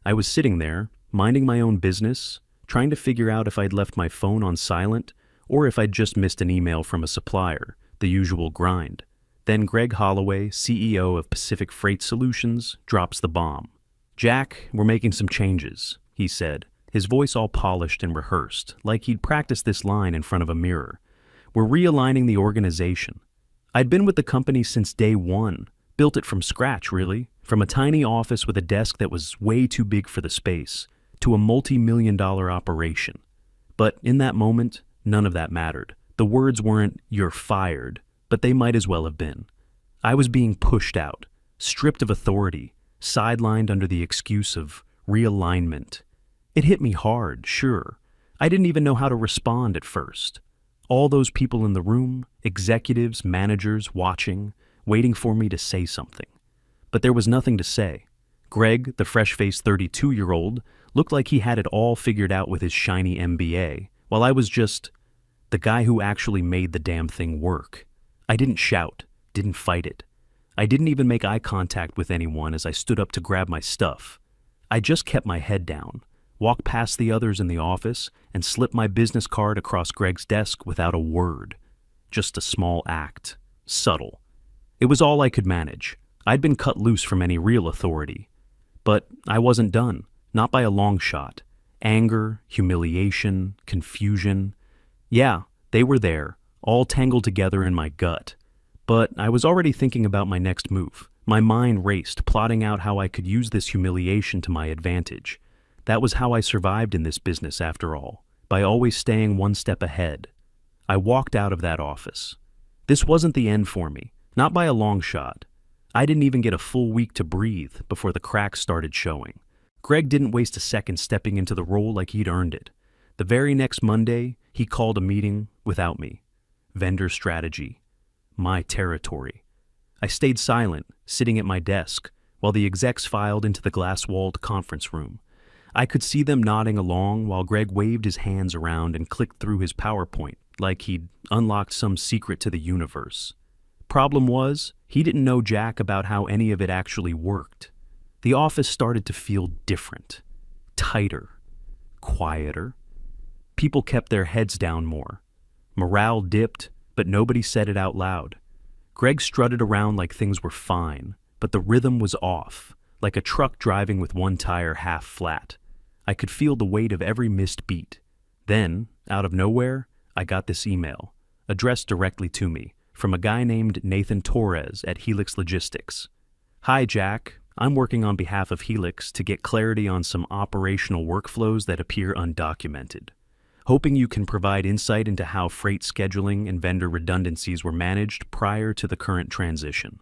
I was sitting there, minding my own business, trying to figure out if I'd left my phone on silent or if I'd just missed an email from a supplier, the usual grind. Then Greg Holloway, CEO of Pacific Freight Solutions, drops the bomb. "Jack, we're making some changes," he said, his voice all polished and rehearsed, like he'd practiced this line in front of a mirror. "We're realigning the organization." I'd been with the company since day one, built it from scratch, really, from a tiny office with a desk that was way too big for the space, to a multi-million-dollar operation. But in that moment, none of that mattered. The words weren't, "You're fired," but they might as well have been. I was being pushed out, stripped of authority, sidelined under the excuse of realignment. It hit me hard, sure. I didn't even know how to respond at first. All those people in the room, executives, managers, watching, waiting for me to say something. But there was nothing to say. Greg, the fresh-faced 32-year-old, looked like he had it all figured out with his shiny MBA, while I was just the guy who actually made the damn thing work. I didn't shout, didn't fight it. I didn't even make eye contact with anyone as I stood up to grab my stuff. I just kept my head down, walked past the others in the office, and slipped my business card across Greg's desk without a word. Just a small act. Subtle. It was all I could manage. I'd been cut loose from any real authority. But I wasn't done, not by a long shot. Anger, humiliation, confusion. Yeah, they were there, all tangled together in my gut. But I was already thinking about my next move. My mind raced, plotting out how I could use this humiliation to my advantage. That was how I survived in this business, after all, by always staying one step ahead. I walked out of that office. This wasn't the end for me, not by a long shot. I didn't even get a full week to breathe before the cracks started showing. Greg didn't waste a second stepping into the role like he'd earned it. The very next Monday, he called a meeting without me. Vendor strategy. My territory. I stayed silent, sitting at my desk, while the execs filed into the glass-walled conference room. I could see them nodding along while Greg waved his hands around and clicked through his PowerPoint like he'd unlocked some secret to the universe. Problem was, he didn't know jack about how any of it actually worked. The office started to feel different, tighter, quieter. People kept their heads down more. Morale dipped, but nobody said it out loud. Greg strutted around like things were fine, but the rhythm was off, like a truck driving with one tire half flat. I could feel the weight of every missed beat. Then, out of nowhere, I got this email, addressed directly to me, from a guy named Nathan Torres at Helix Logistics. "Hi, Jack. I'm working on behalf of Helix to get clarity on some operational workflows that appear undocumented. Hoping you can provide insight into how freight scheduling and vendor redundancies were managed prior to the current transition."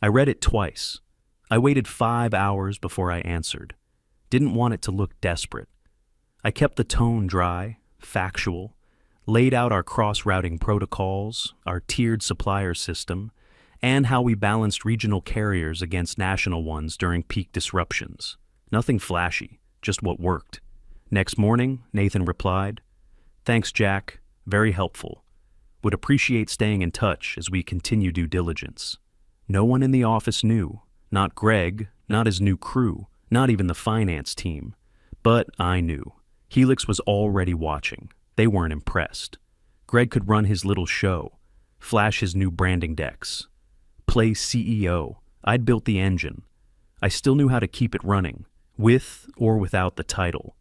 I read it twice. I waited 5 hours before I answered. Didn't want it to look desperate. I kept the tone dry, factual, laid out our cross-routing protocols, our tiered supplier system, and how we balanced regional carriers against national ones during peak disruptions. Nothing flashy, just what worked. Next morning, Nathan replied, "Thanks, Jack. Very helpful. Would appreciate staying in touch as we continue due diligence." No one in the office knew. Not Greg, not his new crew, not even the finance team. But I knew. Helix was already watching. They weren't impressed. Greg could run his little show, flash his new branding decks, play CEO. I'd built the engine. I still knew how to keep it running, with or without the title.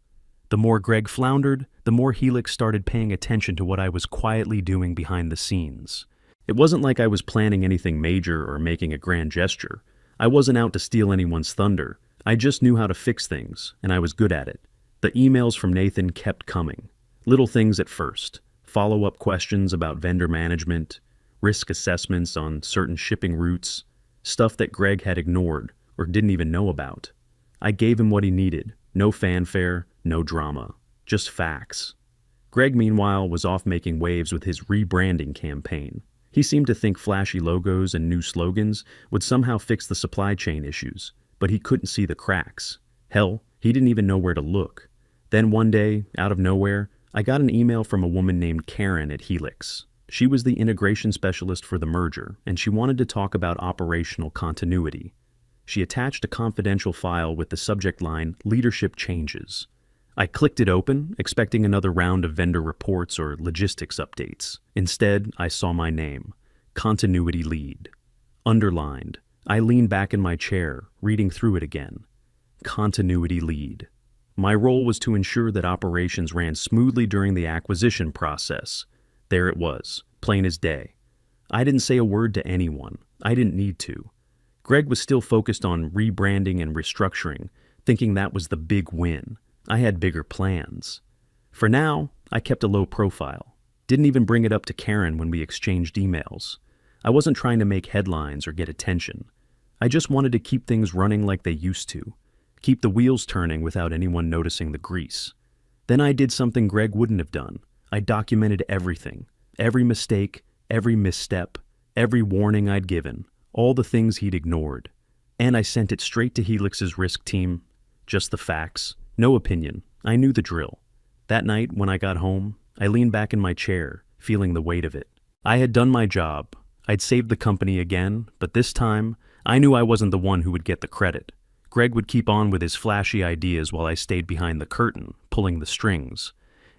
The more Greg floundered, the more Helix started paying attention to what I was quietly doing behind the scenes. It wasn't like I was planning anything major or making a grand gesture. I wasn't out to steal anyone's thunder. I just knew how to fix things, and I was good at it. The emails from Nathan kept coming. Little things at first. Follow-up questions about vendor management, risk assessments on certain shipping routes, stuff that Greg had ignored or didn't even know about. I gave him what he needed. No fanfare, no drama. Just facts. Greg, meanwhile, was off making waves with his rebranding campaign. He seemed to think flashy logos and new slogans would somehow fix the supply chain issues, but he couldn't see the cracks. Hell, he didn't even know where to look. Then one day, out of nowhere, I got an email from a woman named Karen at Helix. She was the integration specialist for the merger, and she wanted to talk about operational continuity. She attached a confidential file with the subject line, Leadership Changes. I clicked it open, expecting another round of vendor reports or logistics updates. Instead, I saw my name, Continuity Lead. Underlined. I leaned back in my chair, reading through it again. Continuity Lead. My role was to ensure that operations ran smoothly during the acquisition process. There it was, plain as day. I didn't say a word to anyone. I didn't need to. Greg was still focused on rebranding and restructuring, thinking that was the big win. I had bigger plans. For now, I kept a low profile. Didn't even bring it up to Karen when we exchanged emails. I wasn't trying to make headlines or get attention. I just wanted to keep things running like they used to. Keep the wheels turning without anyone noticing the grease. Then I did something Greg wouldn't have done. I documented everything. Every mistake, every misstep, every warning I'd given, all the things he'd ignored. And I sent it straight to Helix's risk team. Just the facts. No opinion. I knew the drill. That night, when I got home, I leaned back in my chair, feeling the weight of it. I had done my job. I'd saved the company again, but this time, I knew I wasn't the one who would get the credit. Greg would keep on with his flashy ideas while I stayed behind the curtain, pulling the strings.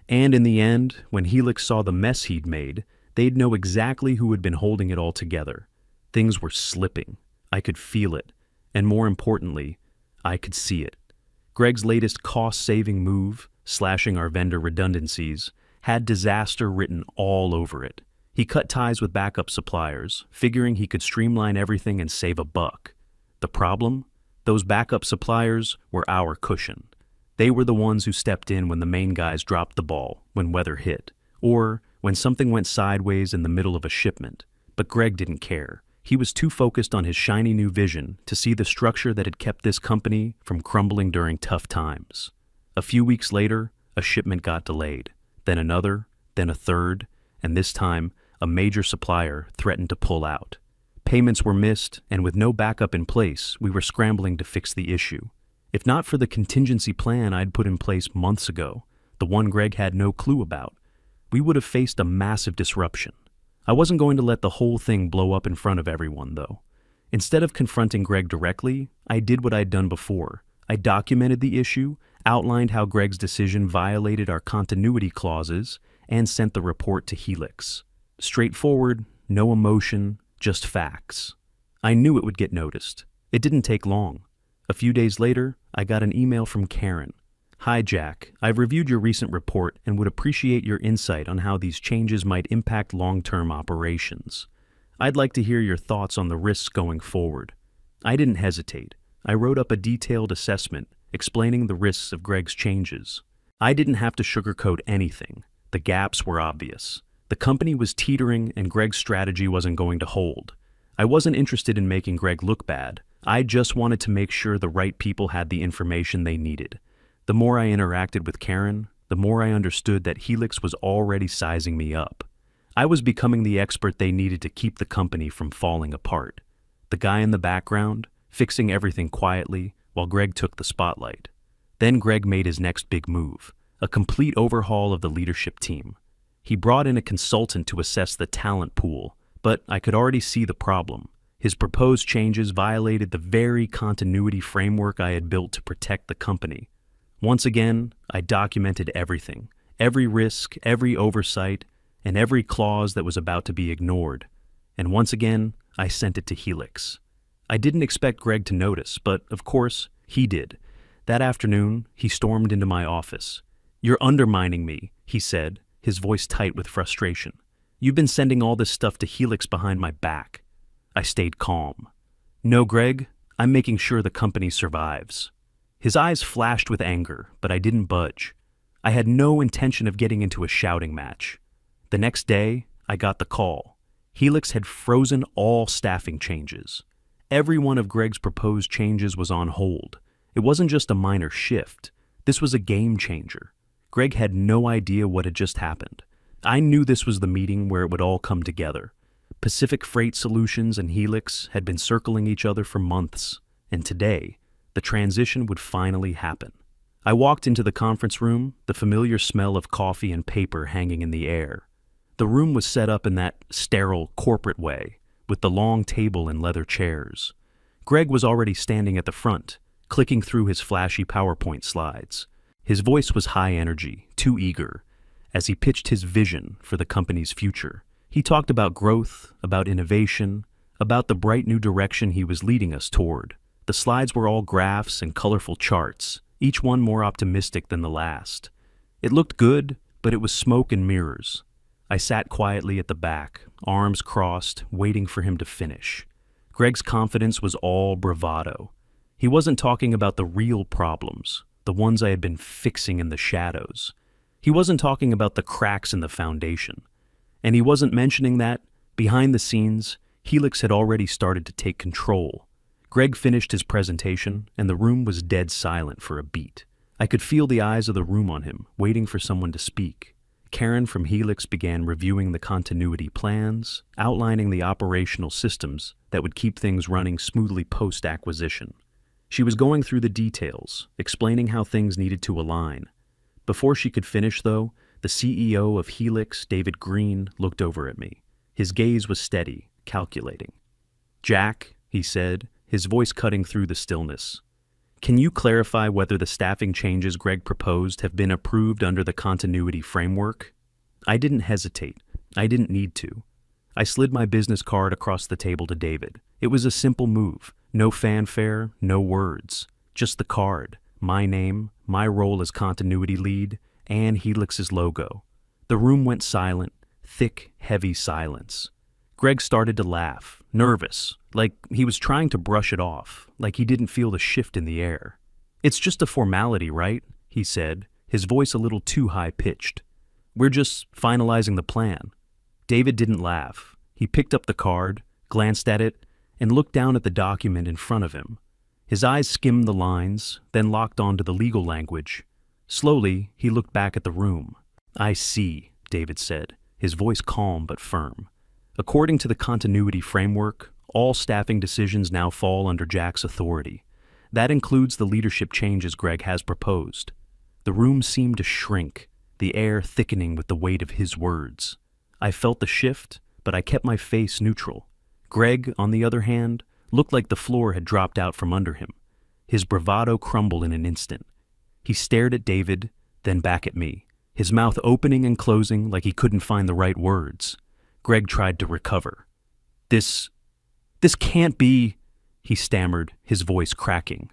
And in the end, when Helix saw the mess he'd made, they'd know exactly who had been holding it all together. Things were slipping. I could feel it. And more importantly, I could see it. Greg's latest cost-saving move, slashing our vendor redundancies, had disaster written all over it. He cut ties with backup suppliers, figuring he could streamline everything and save a buck. The problem? Those backup suppliers were our cushion. They were the ones who stepped in when the main guys dropped the ball, when weather hit, or when something went sideways in the middle of a shipment. But Greg didn't care. He was too focused on his shiny new vision to see the structure that had kept this company from crumbling during tough times. A few weeks later, a shipment got delayed, then another, then a third, and this time, a major supplier threatened to pull out. Payments were missed, and with no backup in place, we were scrambling to fix the issue. If not for the contingency plan I'd put in place months ago, the one Greg had no clue about, we would have faced a massive disruption. I wasn't going to let the whole thing blow up in front of everyone, though. Instead of confronting Greg directly, I did what I'd done before. I documented the issue, outlined how Greg's decision violated our continuity clauses, and sent the report to Helix. Straightforward, no emotion, just facts. I knew it would get noticed. It didn't take long. A few days later, I got an email from Karen. Hi, Jack. I've reviewed your recent report and would appreciate your insight on how these changes might impact long-term operations. I'd like to hear your thoughts on the risks going forward. I didn't hesitate. I wrote up a detailed assessment explaining the risks of Greg's changes. I didn't have to sugarcoat anything. The gaps were obvious. The company was teetering and Greg's strategy wasn't going to hold. I wasn't interested in making Greg look bad. I just wanted to make sure the right people had the information they needed. The more I interacted with Karen, the more I understood that Helix was already sizing me up. I was becoming the expert they needed to keep the company from falling apart. The guy in the background, fixing everything quietly, while Greg took the spotlight. Then Greg made his next big move, a complete overhaul of the leadership team. He brought in a consultant to assess the talent pool, but I could already see the problem. His proposed changes violated the very continuity framework I had built to protect the company. Once again, I documented everything, every risk, every oversight, and every clause that was about to be ignored. And once again, I sent it to Helix. I didn't expect Greg to notice, but of course, he did. That afternoon, he stormed into my office. "You're undermining me," he said, his voice tight with frustration. "You've been sending all this stuff to Helix behind my back." I stayed calm. "No, Greg, I'm making sure the company survives." His eyes flashed with anger, but I didn't budge. I had no intention of getting into a shouting match. The next day, I got the call. Helix had frozen all staffing changes. Every one of Greg's proposed changes was on hold. It wasn't just a minor shift. This was a game changer. Greg had no idea what had just happened. I knew this was the meeting where it would all come together. Pacific Freight Solutions and Helix had been circling each other for months, and today, the transition would finally happen. I walked into the conference room, the familiar smell of coffee and paper hanging in the air. The room was set up in that sterile corporate way, with the long table and leather chairs. Greg was already standing at the front, clicking through his flashy PowerPoint slides. His voice was high energy, too eager, as he pitched his vision for the company's future. He talked about growth, about innovation, about the bright new direction he was leading us toward. The slides were all graphs and colorful charts, each one more optimistic than the last. It looked good, but it was smoke and mirrors. I sat quietly at the back, arms crossed, waiting for him to finish. Greg's confidence was all bravado. He wasn't talking about the real problems, the ones I had been fixing in the shadows. He wasn't talking about the cracks in the foundation. And he wasn't mentioning that, behind the scenes, Helix had already started to take control. Greg finished his presentation, and the room was dead silent for a beat. I could feel the eyes of the room on him, waiting for someone to speak. Karen from Helix began reviewing the continuity plans, outlining the operational systems that would keep things running smoothly post-acquisition. She was going through the details, explaining how things needed to align. Before she could finish, though, the CEO of Helix, David Green, looked over at me. His gaze was steady, calculating. "Jack," he said, his voice cutting through the stillness, "can you clarify whether the staffing changes Greg proposed have been approved under the continuity framework?" I didn't hesitate. I didn't need to. I slid my business card across the table to David. It was a simple move. No fanfare, no words. Just the card, my name, my role as continuity lead, and Helix's logo. The room went silent, thick, heavy silence. Greg started to laugh, nervous, like he was trying to brush it off, like he didn't feel the shift in the air. "It's just a formality, right?" he said, his voice a little too high-pitched. "We're just finalizing the plan." David didn't laugh. He picked up the card, glanced at it, and looked down at the document in front of him. His eyes skimmed the lines, then locked onto the legal language. Slowly, he looked back at the room. "I see," David said, his voice calm but firm. "According to the continuity framework, all staffing decisions now fall under Jack's authority. That includes the leadership changes Greg has proposed." The room seemed to shrink, the air thickening with the weight of his words. I felt the shift, but I kept my face neutral. Greg, on the other hand, looked like the floor had dropped out from under him. His bravado crumbled in an instant. He stared at David, then back at me, his mouth opening and closing like he couldn't find the right words. Greg tried to recover. This can't be," he stammered, his voice cracking.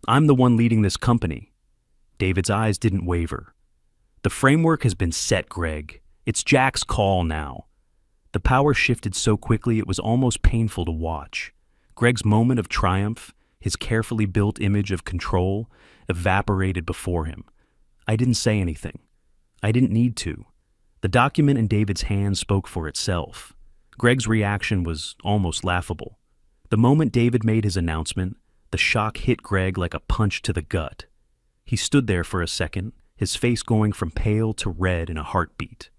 "I'm the one leading this company." David's eyes didn't waver. "The framework has been set, Greg. It's Jack's call now." The power shifted so quickly it was almost painful to watch. Greg's moment of triumph, his carefully built image of control, evaporated before him. I didn't say anything. I didn't need to. The document in David's hand spoke for itself. Greg's reaction was almost laughable. The moment David made his announcement, the shock hit Greg like a punch to the gut. He stood there for a second, his face going from pale to red in a heartbeat.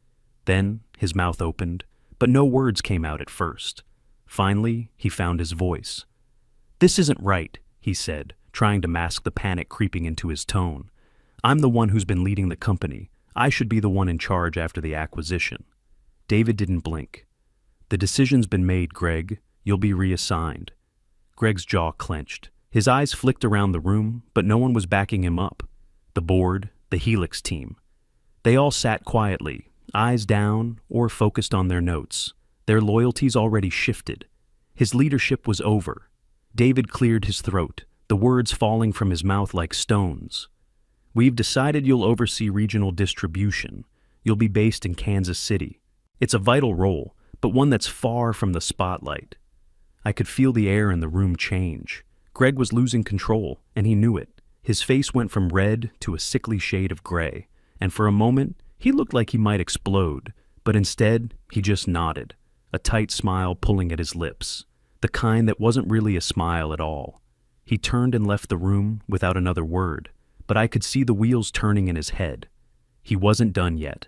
Then his mouth opened, but no words came out at first. Finally, he found his voice. "This isn't right," he said, trying to mask the panic creeping into his tone. "I'm the one who's been leading the company. I should be the one in charge after the acquisition." David didn't blink. "The decision's been made, Greg. You'll be reassigned." Greg's jaw clenched. His eyes flicked around the room, but no one was backing him up. The board, the Helix team. They all sat quietly, eyes down or focused on their notes. Their loyalties already shifted. His leadership was over. David cleared his throat, the words falling from his mouth like stones. "We've decided you'll oversee regional distribution. You'll be based in Kansas City. It's a vital role, but one that's far from the spotlight." I could feel the air in the room change. Greg was losing control, and he knew it. His face went from red to a sickly shade of gray, and for a moment, he looked like he might explode, but instead, he just nodded, a tight smile pulling at his lips, the kind that wasn't really a smile at all. He turned and left the room without another word, but I could see the wheels turning in his head. He wasn't done yet.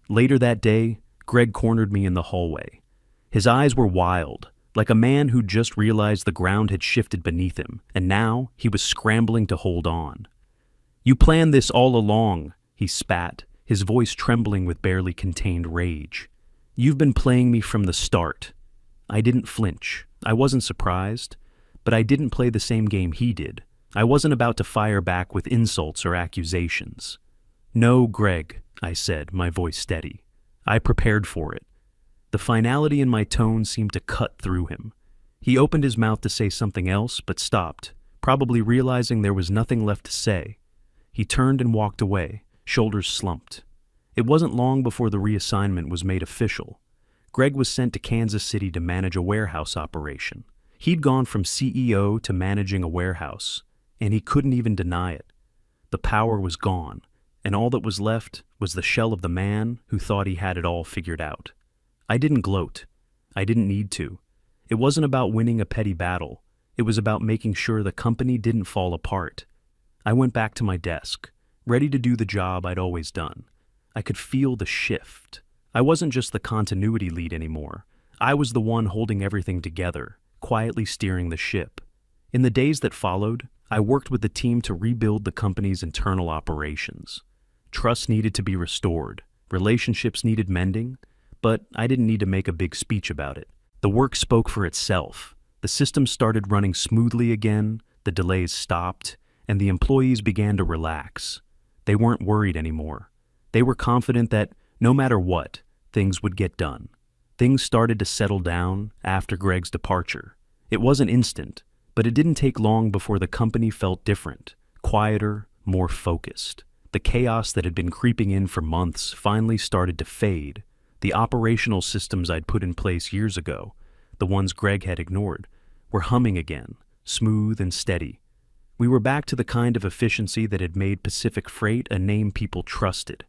Later that day, Greg cornered me in the hallway. His eyes were wild, like a man who just realized the ground had shifted beneath him, and now he was scrambling to hold on. "You planned this all along," he spat, his voice trembling with barely contained rage. "You've been playing me from the start." I didn't flinch. I wasn't surprised, But I didn't play the same game he did. I wasn't about to fire back with insults or accusations. "No, Greg," I said, my voice steady. I prepared for it. The finality in my tone seemed to cut through him. He opened his mouth to say something else, but stopped, probably realizing there was nothing left to say. He turned and walked away, shoulders slumped. It wasn't long before the reassignment was made official. Greg was sent to Kansas City to manage a warehouse operation. He'd gone from CEO to managing a warehouse, and he couldn't even deny it. The power was gone, and all that was left was the shell of the man who thought he had it all figured out. I didn't gloat. I didn't need to. It wasn't about winning a petty battle. It was about making sure the company didn't fall apart. I went back to my desk, ready to do the job I'd always done. I could feel the shift. I wasn't just the continuity lead anymore. I was the one holding everything together, quietly steering the ship. In the days that followed, I worked with the team to rebuild the company's internal operations. Trust needed to be restored, relationships needed mending, but I didn't need to make a big speech about it. The work spoke for itself. The system started running smoothly again, the delays stopped, and the employees began to relax. They weren't worried anymore. They were confident that, no matter what, things would get done. Things started to settle down after Greg's departure. It wasn't instant, but it didn't take long before the company felt different, quieter, more focused. The chaos that had been creeping in for months finally started to fade. The operational systems I'd put in place years ago, the ones Greg had ignored, were humming again, smooth and steady. We were back to the kind of efficiency that had made Pacific Freight a name people trusted.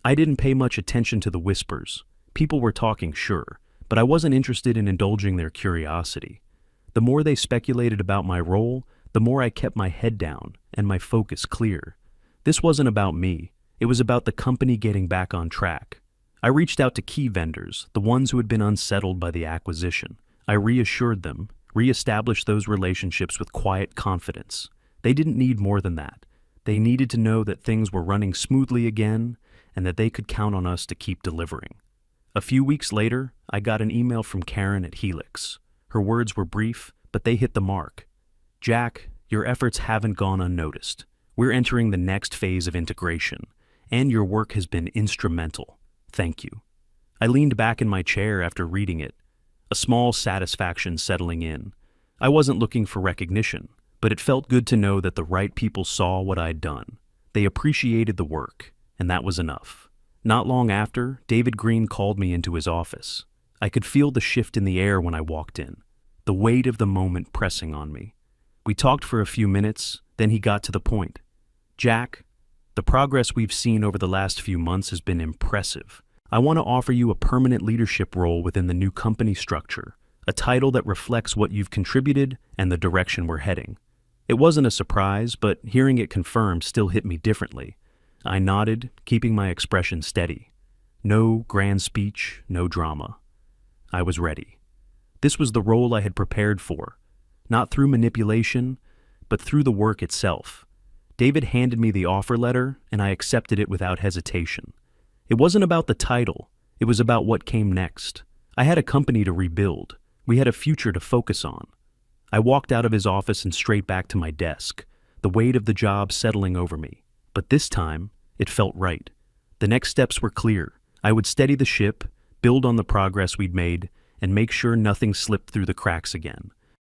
I didn't pay much attention to the whispers. People were talking, sure, but I wasn't interested in indulging their curiosity. The more they speculated about my role, the more I kept my head down and my focus clear. This wasn't about me. It was about the company getting back on track. I reached out to key vendors, the ones who had been unsettled by the acquisition. I reassured them, reestablished those relationships with quiet confidence. They didn't need more than that. They needed to know that things were running smoothly again and that they could count on us to keep delivering. A few weeks later, I got an email from Karen at Helix. Her words were brief, but they hit the mark. "Jack, your efforts haven't gone unnoticed. We're entering the next phase of integration, and your work has been instrumental. Thank you." I leaned back in my chair after reading it, a small satisfaction settling in. I wasn't looking for recognition, but it felt good to know that the right people saw what I'd done. They appreciated the work, and that was enough. Not long after, David Green called me into his office. I could feel the shift in the air when I walked in, the weight of the moment pressing on me. We talked for a few minutes, then he got to the point. "Jack, the progress we've seen over the last few months has been impressive. I want to offer you a permanent leadership role within the new company structure, a title that reflects what you've contributed and the direction we're heading." It wasn't a surprise, but hearing it confirmed still hit me differently. I nodded, keeping my expression steady. No grand speech, no drama. I was ready. This was the role I had prepared for, not through manipulation, but through the work itself. David handed me the offer letter, and I accepted it without hesitation. It wasn't about the title, it was about what came next. I had a company to rebuild. We had a future to focus on. I walked out of his office and straight back to my desk, the weight of the job settling over me. But this time, it felt right. The next steps were clear. I would steady the ship, build on the progress we'd made, and make sure nothing slipped through the cracks again.